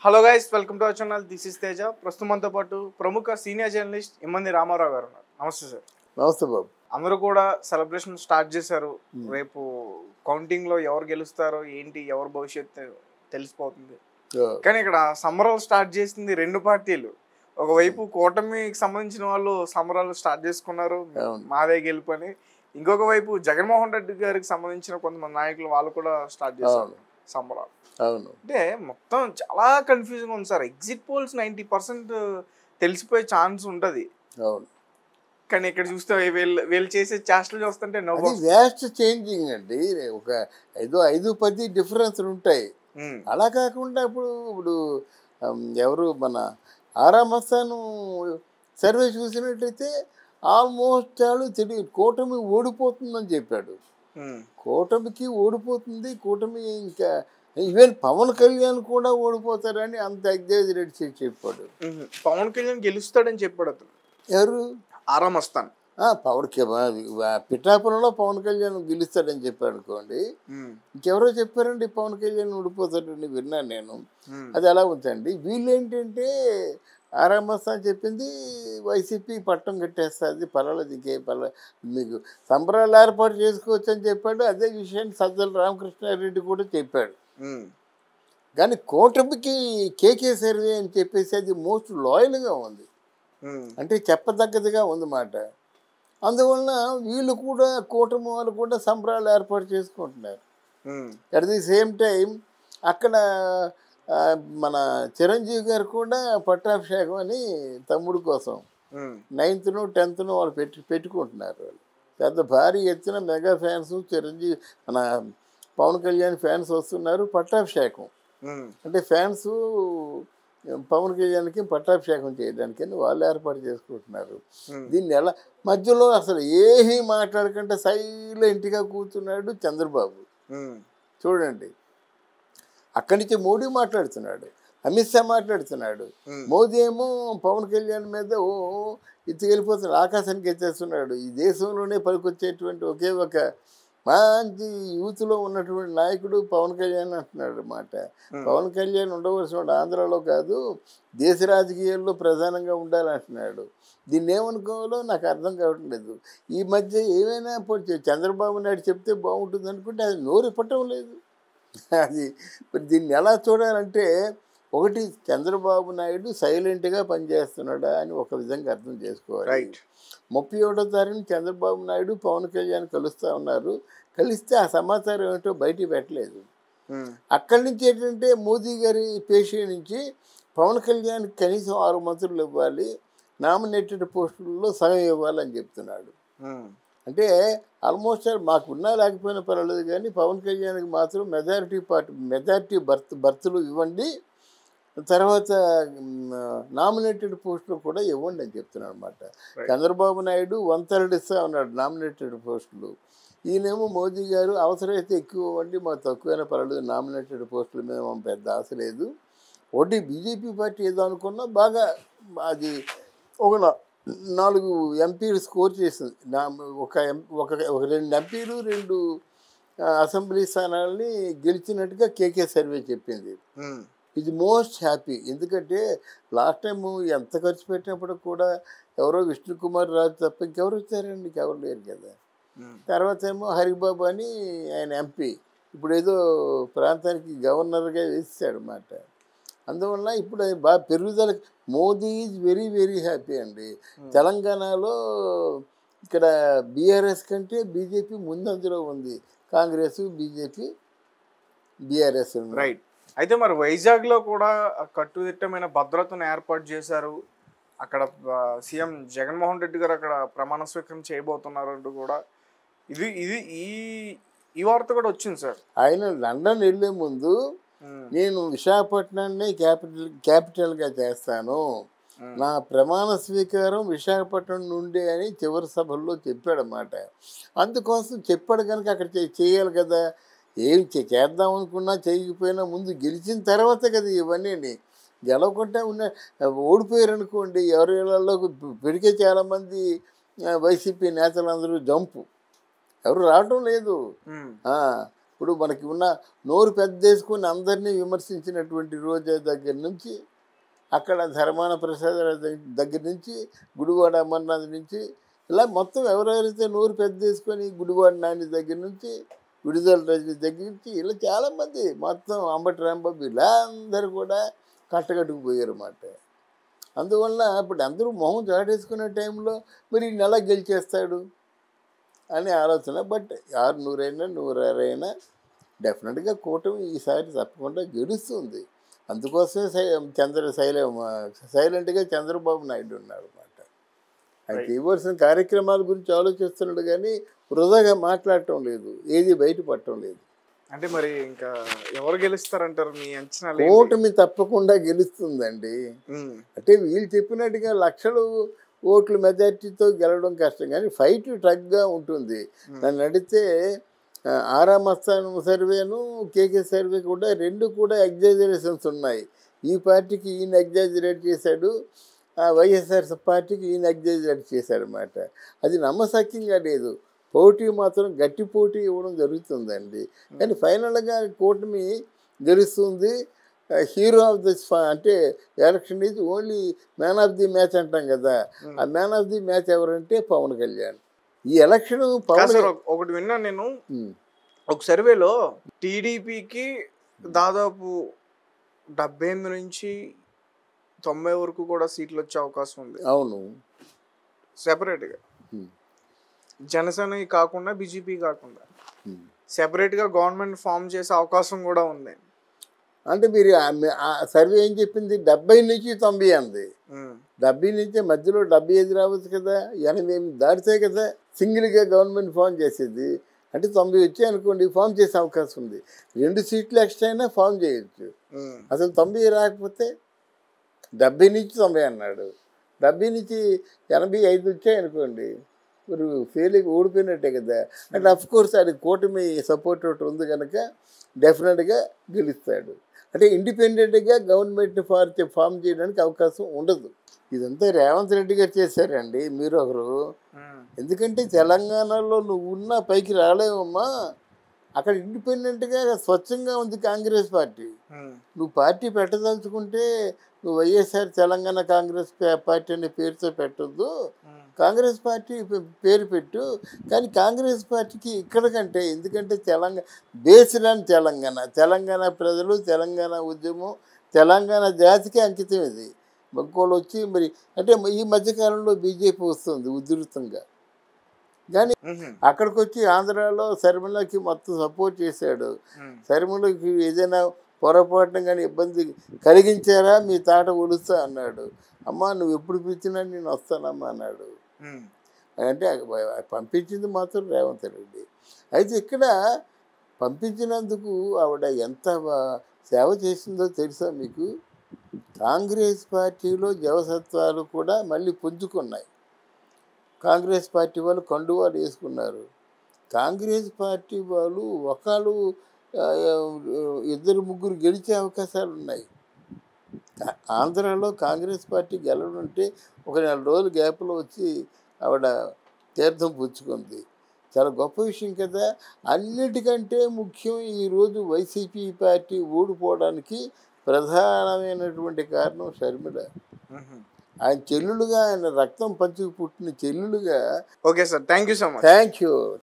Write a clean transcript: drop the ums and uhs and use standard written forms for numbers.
Hello guys, welcome to our channel. This is Teja. ప్రస్తుతం మనతో పాటు ప్రముఖ సీనియర్ జర్నలిస్ట్ ఇమ్మంది రామారావు గారు ఉన్నారు. నమస్తే సార్. నమస్తే బాబు. అందరూ కూడా సెలబ్రేషన్ స్టార్ట్ చేశారు. రేపు కౌంటింగ్ లో ఎవరు గెలుస్తారో ఏంటి, ఎవరు భవిష్యత్తు తెలిసిపోతుంది. కానీ ఇక్కడ సంబరాలు స్టార్ట్ చేసింది రెండు పార్టీలు. ఒకవైపు కూటమికి సంబంధించిన వాళ్ళు సంబరాలు స్టార్ట్ చేసుకున్నారు, మాదే గెలుపు అని. ఇంకొక వైపు జగన్మోహన్ రెడ్డి గారికి సంబంధించిన కొంతమంది నాయకులు వాళ్ళు కూడా స్టార్ట్ చేశారు సంబరాలు. అంటే మొత్తం చాలా కన్ఫ్యూజన్ ఉంది సార్. ఎగ్జిట్ పోల్స్ 90% తెలిసిపోయే ఛాన్స్ ఉంటుంది. కానీ ఇక్కడ చూస్తే వీళ్ళు చేసే చేష్టలు చూస్తుంటే వ్యాస్ట్ చేంజింగ్ అండి. ఒక 5-10 డిఫరెన్స్ ఉంటాయి. అలా కాకుండా ఇప్పుడు ఎవరు మన ఆరామస్థాను సర్వే చూసినట్లయితే ఆల్మోస్ట్ వాళ్ళు తెలియదు కూటమి ఓడిపోతుందని చెప్పాడు. కూటమికి ఓడిపోతుంది, కూటమి ఇంకా ఈవెన్ పవన్ కళ్యాణ్ కూడా ఓడిపోతారని అంత ఎగ్జాజరేట్ చేసి చెప్పాడు. పవన్ కళ్యాణ్ గెలుస్తాడని చెప్పాడు అతను. ఎవరు? ఆరామస్థాన్ పిఠాపురంలో పవన్ కళ్యాణ్ గెలుస్తాడని చెప్పాడు అనుకోండి. ఇంకెవరో చెప్పారండి పవన్ కళ్యాణ్ ఓడిపోతాడని విన్నాను నేను. అది ఎలా ఉంచండి. వీళ్ళు ఏంటంటే ఆరామస్థాన్ చెప్పింది వైసీపీ పట్టం కట్టేస్తుంది, పర్వాలేదు ఇంకేం పర్వాలేదు, మీకు సంబరాలు ఏర్పాటు చేసుకోవచ్చు అని చెప్పాడు. అదే విషయాన్ని సజ్జల రామకృష్ణారెడ్డి కూడా చెప్పాడు. కానీ కూటమికి కేకే సర్వే అని చెప్పేసి అది మోస్ట్ లాయల్గా ఉంది, అంటే చెప్పదగ్గదిగా ఉందన్నమాట. అందువలన వీళ్ళు కూడా కూటమి వాళ్ళు కూడా సంబరాలు ఏర్పాటు చేసుకుంటున్నారు. అట్ ది సేమ్ టైం అక్కడ మన చిరంజీవి గారు కూడా పట్టాభిషేకం అని తమ్ముడు కోసం 9th, 10th వాళ్ళు పెట్టుకుంటున్నారు. వాళ్ళు పెద్ద భారీ ఎత్తున మెగా ఫ్యాన్స్, చిరంజీవి మన పవన్ కళ్యాణ్ ఫ్యాన్స్ వస్తున్నారు. పట్టాభిషేకం అంటే ఫ్యాన్స్ పవన్ కళ్యాణ్కి పట్టాభిషేకం చేయడానికి వాళ్ళు ఏర్పాటు చేసుకుంటున్నారు. దీన్ని ఎలా మధ్యలో అసలు ఏమీ మాట్లాడకుండా సైలెంట్గా కూర్చున్నాడు చంద్రబాబు. చూడండి, అక్కడి నుంచి మోడీ మాట్లాడుతున్నాడు, అమిత్ షా మాట్లాడుతున్నాడు. మోదీ ఏమో పవన్ కళ్యాణ్ మీద ఎత్తుకెళ్ళిపోతున్నాడు, ఆకాశానికి ఎత్తేస్తున్నాడు. ఈ దేశంలోనే పనికొచ్చేటువంటి ఒకే ఒక మంచి యూత్లో ఉన్నటువంటి నాయకుడు పవన్ కళ్యాణ్ అంటున్నాడు అన్నమాట. పవన్ కళ్యాణ్ ఉండవలసిన ఆంధ్రాలో కాదు, దేశ రాజకీయాల్లో ప్రధానంగా ఉండాలంటున్నాడు. దీన్ని ఏమనుకోవాలో నాకు అర్థం కావట్లేదు. ఈ మధ్య ఏమైనా చంద్రబాబు నాయుడు చెప్తే బాగుంటుంది అనుకుంటే అది నోరు ఇప్పటం లేదు. అది మరి దీన్ని ఎలా చూడాలంటే, ఒకటి చంద్రబాబు నాయుడు సైలెంట్గా పనిచేస్తున్నాడా అని ఒక విధంగా అర్థం చేసుకోవాలి. 31వ తారీఖున చంద్రబాబు నాయుడు పవన్ కళ్యాణ్ కలుస్తూ ఉన్నారు. కలిస్తే ఆ సమాచారం ఏమిటో బయటికి పెట్టలేదు. అక్కడి నుంచి ఏంటంటే మోదీ గారి పేషీ నుంచి పవన్ కళ్యాణ్కి కనీసం 6 మంత్రులు ఇవ్వాలి, నామినేటెడ్ పోస్టుల్లో సగం ఇవ్వాలని చెప్తున్నాడు. అంటే ఆల్మోస్ట్ మాకున్నా లేకపోయినా పర్వాలేదు, కానీ పవన్ కళ్యాణ్కి మాత్రం మెజారిటీ బర్తులు ఇవ్వండి, తర్వాత నామినేటెడ్ పోస్టులు కూడా ఇవ్వండి అని చెప్తున్నాడు అనమాట. చంద్రబాబు నాయుడు 1/3 ఇస్తా ఉన్నాడు నామినేటెడ్ పోస్టులు. ఈయనేమో మోదీ గారు అవసరమైతే ఎక్కువ ఇవ్వండి, మాకు తక్కువైనా పర్వాలేదు, నామినేటెడ్ పోస్టుల మీద మాకు పెద్ద ఆశ లేదు. ఒకటి బీజేపీ పార్టీ ఏదో అనుకున్నా బాగా అది ఒక 4 ఎంపీలు స్కోర్ చేసింది. ఒక 2 ఎంపీలు 2 అసెంబ్లీ స్థానాలని గెలిచినట్టుగా కేకే సర్వే చెప్పింది. ఇది మోస్ట్ హ్యాపీ. ఎందుకంటే లాస్ట్ టైం ఎంత ఖర్చు పెట్టినప్పుడు కూడా ఎవరో విష్ణుకుమార్ రాజు తప్ప ఇంకెవరు వచ్చారండి, ఇంకెవరు లేరు కదా. తర్వాత ఏమో హరిబాబు అని ఆయన ఎంపీ ఇప్పుడు ఏదో ప్రాంతానికి గవర్నర్గా వేసాడు అన్నమాట. అందువల్ల ఇప్పుడు అది బాగా పెరుగుదల. Modi is very very happy అండి. తెలంగాణలో ఇక్కడ బీఆర్ఎస్ కంటే బీజేపీ ముందంజలో ఉంది, కాంగ్రెస్, బీజేపీ, బీఆర్ఎస్. రైట్. అయితే మరి వైజాగ్లో కూడా కట్టుదిట్టమైన భద్రతను ఏర్పాటు చేశారు. అక్కడ సీఎం జగన్మోహన్ రెడ్డి గారు అక్కడ ప్రమాణ స్వీకారం చేయబోతున్నారు అంటూ కూడా ఇది ఇది ఈ వార్త కూడా వచ్చింది సార్. ఆయన లండన్ వెళ్ళే ముందు నేను విశాఖపట్నాన్ని క్యాపిటల్గా చేస్తాను, నా ప్రమాణ స్వీకారం విశాఖపట్నం నుండి అని చివరి సభల్లో చెప్పాడన్నమాట. అందుకోసం చెప్పాడు కనుక అక్కడ చేయాలి కదా. ఏం చేద్దాం అనుకున్నా చేయకపోయినా ముందు గెలిచిన తర్వాత కదా ఇవన్నీ. గెలవకుండా ఓడిపోయారు అనుకోండి, ఎవరి ఇళ్లలో పెరిగే చాలామంది వైసీపీ నేతలందరూ జంపు, ఎవరు రావటం లేదు. ఇప్పుడు మనకి ఉన్న నోరు పెద్దేసుకుని అందరినీ విమర్శించినటువంటి రోజా దగ్గర నుంచి, అక్కడ ధర్మాన ప్రసాద్ దగ్గర నుంచి, గుడివాడ అమర్నాథ్ నుంచి, ఇలా మొత్తం ఎవరెవరైతే నోరు పెద్దేసుకొని గుడివాడ నాని దగ్గర నుంచి, విడుదల రజని దగ్గర నుంచి, ఇలా చాలామంది మొత్తం అంబటి రాంబాబు ఇలా అందరూ కూడా కట్టకట్టుకుపోయారు అన్నమాట. అందువల్ల ఇప్పుడు అందరూ మొహం చాటేసుకునే టైంలో మరి ఈ నెల గెలిచేస్తాడు అనే ఆలోచన. బట్ 600 106 డెఫినెట్గా కూటమి ఈసారి తప్పకుండా గెలుస్తుంది. అందుకోసమే సైలెంట్గా చంద్రబాబు నాయుడు ఉన్నారు అన్నమాట. ఆయన చేయవలసిన కార్యక్రమాల గురించి ఆలోచిస్తున్నాడు కానీ వృధాగా మాట్లాడటం లేదు, ఏది బయటపడటం లేదు. అంటే మరి ఇంకా ఎవరు గెలుస్తారంటారు మీ అంచనా? కూటమి తప్పకుండా గెలుస్తుందండి. అంటే వీళ్ళు చెప్పినట్టుగా లక్షలు ఓట్ల మెజార్టీతో గెలవడం కష్టం, కానీ ఫైట్ టగ్గా ఉంటుంది. నన్ను అడిగితే ఆరామస్థానం సర్వేను కేకే సర్వే కూడా రెండు కూడా ఎగ్జాజరేషన్స్ ఉన్నాయి. ఈ పార్టీకి ఈయన ఎగ్జాజరేట్ చేశాడు, వైఎస్ఆర్ పార్టీకి ఈయన ఎగ్జాజరేట్ చేశాడు అన్నమాట. అది నమ్మశక్యంగా లేదు. పోటీ మాత్రం గట్టి పోటీ ఇవ్వడం జరుగుతుందండి. కానీ ఫైనల్గా కూటమి గెలుస్తుంది. హీరో ఆఫ్ ది అంటే election is only man of the match అంటాం కదా, ఆ మ్యాన్ ఆఫ్ ది మ్యాచ్ ఎవరంటే పవన్ కళ్యాణ్. ఈ ఎలక్షన్ ఒకటి విన్నాను నేను, ఒక సర్వేలో టీడీపీకి దాదాపు 78 నుంచి 90 వరకు కూడా సీట్లు వచ్చే అవకాశం ఉంది. అవును, సెపరేట్గా జనసేన కాకుండా బీజేపీ కాకుండా సెపరేట్గా గవర్నమెంట్ ఫామ్ చేసే అవకాశం కూడా ఉంది. అంటే మీరు సర్వే ఏం చెప్పింది? 70 నుంచి 90 అంది. 70 నుంచి మధ్యలో 75 రావచ్చు కదా, 80 దాటితే కదా సింగిల్గా గవర్నమెంట్ ఫామ్ చేసేది. అంటే 90 వచ్చాయి అనుకోండి, ఫామ్ చేసే అవకాశం ఉంది. 2 సీట్లు ఎక్స్ట్రా అయినా ఫామ్ చేయొచ్చు. అసలు 90 రాకపోతే 70 నుంచి 90 అన్నాడు, 70 నుంచి 85 వచ్చాయి అనుకోండి, మీరు ఫెయిల్గా ఓడిపోయినట్టే కదా. అంటే అఫ్కోర్స్ అది కూటమి సపోర్ట్ ఒకటి ఉంది కనుక డెఫినెట్గా గెలుస్తాడు. అంటే ఇండిపెండెంట్గా గవర్నమెంట్ ఫామ్ చేయడానికి అవకాశం ఉండదు. ఇదంతా రేవంత్ రెడ్డి గారు చేశారండి, మీరు ఒకరు. ఎందుకంటే తెలంగాణలో నువ్వు ఉన్న పైకి రాలేవమ్మా, అక్కడ ఇండిపెండెంట్గా స్వచ్ఛంగా ఉంది కాంగ్రెస్ పార్టీ. నువ్వు పార్టీ పెట్టదలుచుకుంటే నువ్వు వైఎస్ఆర్ తెలంగాణ కాంగ్రెస్ పార్టీ అనే పేరుతో పెట్టొద్దు, కాంగ్రెస్ పార్టీ పేరు పెట్టు. కానీ కాంగ్రెస్ పార్టీకి ఇక్కడ కంటే, ఎందుకంటే బేస్డ్ ఆన్ తెలంగాణ ప్రజలు, తెలంగాణ ఉద్యమం, తెలంగాణ జాతికి అంకితం ఇది. ఇంకోళ్ళు వచ్చి మరి అంటే ఈ మధ్యకాలంలో బీజేపీ వస్తుంది ఉధృతంగా, కానీ అక్కడికి వచ్చి ఆంధ్రాలో శర్మిలకి మొత్తం సపోర్ట్ చేశాడు. శర్మిలకి ఏదైనా పొరపాటున కానీ ఇబ్బంది కలిగించారా మీ తాట ఒలుస్తా అన్నాడు. అమ్మ నువ్వు ఎప్పుడు పిలిచినా నేను వస్తానమ్మా అన్నాడు. అంటే పంపించింది మాత్రం రేవంత్ రెడ్డి. అయితే ఇక్కడ పంపించినందుకు ఆవిడ ఎంత సేవ చేసిందో తెలుసా మీకు? కాంగ్రెస్ పార్టీలో జవసత్వాలు కూడా మళ్ళీ పుంజుకున్నాయి. కాంగ్రెస్ పార్టీ వాళ్ళు కండువాలు వేసుకున్నారు. కాంగ్రెస్ పార్టీ వాళ్ళు ఒకళ్ళు 2-3 గెలిచే అవకాశాలు ఉన్నాయి. ఆంధ్రాలో కాంగ్రెస్ పార్టీ గెలవడంటే ఒక 4 రోజుల గ్యాప్లో వచ్చి ఆవిడ తీర్థం పుచ్చుకుంది. చాలా గొప్ప విషయం కదా. అన్నిటికంటే ముఖ్యం ఈరోజు వైసీపీ పార్టీ ఓడిపోవడానికి ప్రధానమైనటువంటి కారణం షర్మిల. ఆయన చెల్లులుగా, ఆయన రక్తం పంచుకు పుట్టిన చెల్లులుగా. Okay sir, thank you so much. Thank you.